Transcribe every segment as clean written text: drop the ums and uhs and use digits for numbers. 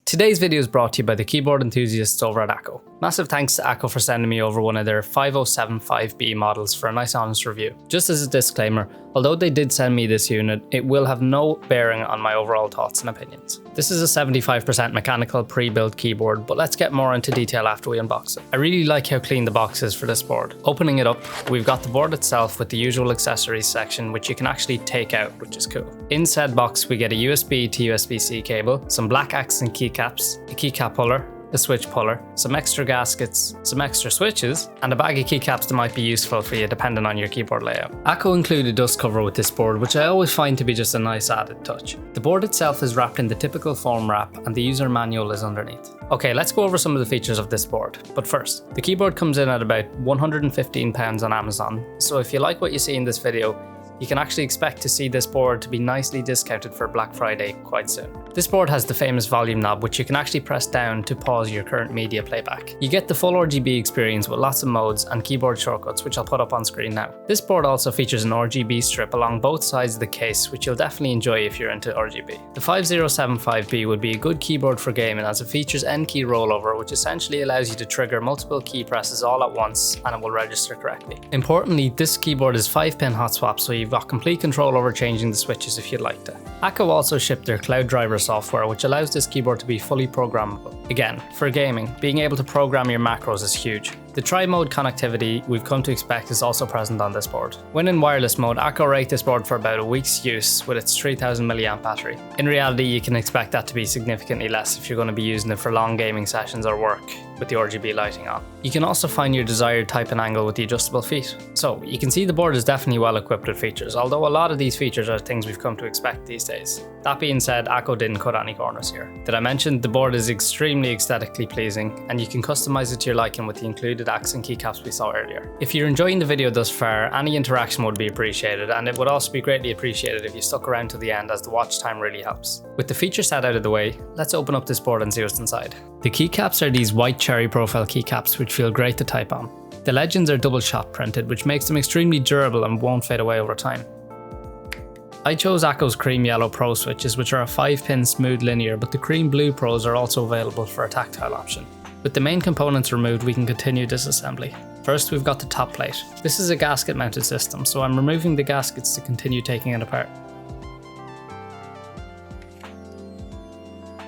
Today's video is brought to you by the keyboard enthusiasts over at Akko. Massive thanks to Akko for sending me over one of their 5075B models for a nice honest review. Just as a disclaimer, although they did send me this unit, it will have no bearing on my overall thoughts and opinions. This is a 75% mechanical pre-built keyboard, but let's get more into detail after we unbox it. I really like how clean the box is for this board. Opening it up, we've got the board itself with the usual accessories section, which you can actually take out, which is cool. In said box, we get a USB to USB-C cable, some black accent keycaps, a keycap puller, a switch puller, some extra gaskets, some extra switches, and a bag of keycaps that might be useful for you depending on your keyboard layout. Akko included dust cover with this board, which I always find to be just a nice added touch. The board itself is wrapped in the typical foam wrap and the user manual is underneath. Okay, let's go over some of the features of this board. But first, the keyboard comes in at about £115 on Amazon, so if you like what you see in this video, you can actually expect to see this board to be nicely discounted for Black Friday quite soon. This board has the famous volume knob, which you can actually press down to pause your current media playback. You get the full RGB experience with lots of modes and keyboard shortcuts, which I'll put up on screen now. This board also features an RGB strip along both sides of the case, which you'll definitely enjoy if you're into RGB. The 5075B would be a good keyboard for gaming as it features N key rollover, which essentially allows you to trigger multiple key presses all at once and it will register correctly. Importantly, this keyboard is 5-pin hot swap, so you've got complete control over changing the switches if you'd like to. Akko also shipped their Cloud Driver software, which allows this keyboard to be fully programmable. Again, for gaming, being able to program your macros is huge. The tri-mode connectivity we've come to expect is also present on this board. When in wireless mode, Akko rate this board for about a week's use with its 3000 mAh battery. In reality, you can expect that to be significantly less if you're going to be using it for long gaming sessions or work with the RGB lighting on. You can also find your desired type and angle with the adjustable feet. So you can see the board is definitely well equipped with features, although a lot of these features are things we've come to expect these days. That being said, Akko didn't cut any corners here. Did I mention the board is extremely aesthetically pleasing and you can customize it to your liking with the included accent keycaps we saw earlier. If you're enjoying the video thus far, any interaction would be appreciated, and it would also be greatly appreciated if you stuck around to the end, as the watch time really helps. With the feature set out of the way, let's open up this board and see what's inside. The keycaps are these white cherry profile keycaps which feel great to type on. The legends are double shot printed, which makes them extremely durable and won't fade away over time. I chose Akko's Cream Yellow Pro switches, which are a 5-pin smooth linear, but the Cream Blue Pros are also available for a tactile option. With the main components removed, we can continue disassembly. First, we've got the top plate. This is a gasket mounted system, so I'm removing the gaskets to continue taking it apart.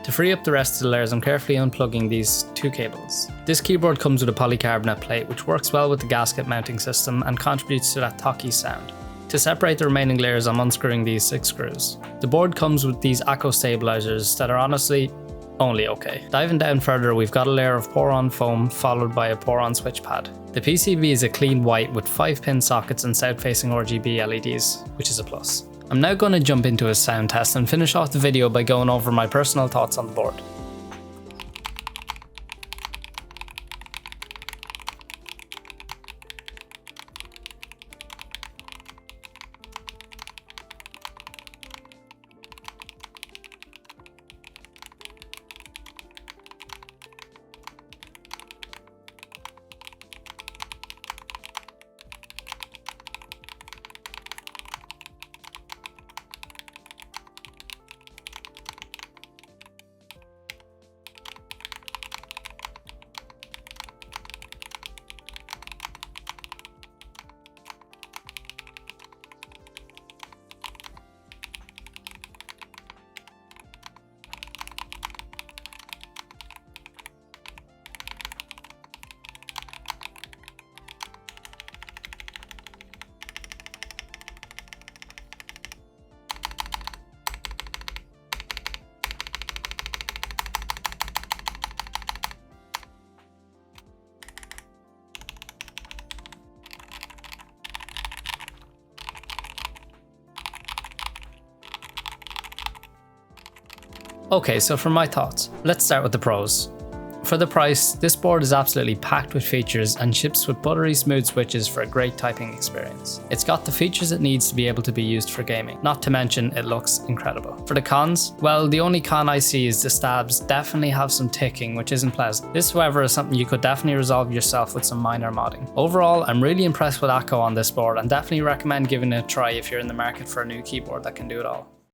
To free up the rest of the layers, I'm carefully unplugging these two cables. This keyboard comes with a polycarbonate plate, which works well with the gasket mounting system and contributes to that talkie sound. To separate the remaining layers, I'm unscrewing these 6 screws. The board comes with these Akko stabilizers that are honestly only okay. Diving down further, we've got a layer of pour-on foam followed by a pour-on switch pad. The PCB is a clean white with 5-pin sockets and south-facing RGB LEDs, which is a plus. I'm now going to jump into a sound test and finish off the video by going over my personal thoughts on the board. Okay, so for my thoughts, let's start with the pros. For the price, this board is absolutely packed with features and ships with buttery smooth switches for a great typing experience. It's got the features it needs to be able to be used for gaming, not to mention it looks incredible. For the cons, well, the only con I see is the stabs definitely have some ticking, which isn't pleasant. This, however, is something you could definitely resolve yourself with some minor modding. Overall, I'm really impressed with Akko on this board and definitely recommend giving it a try if you're in the market for a new keyboard that can do it all.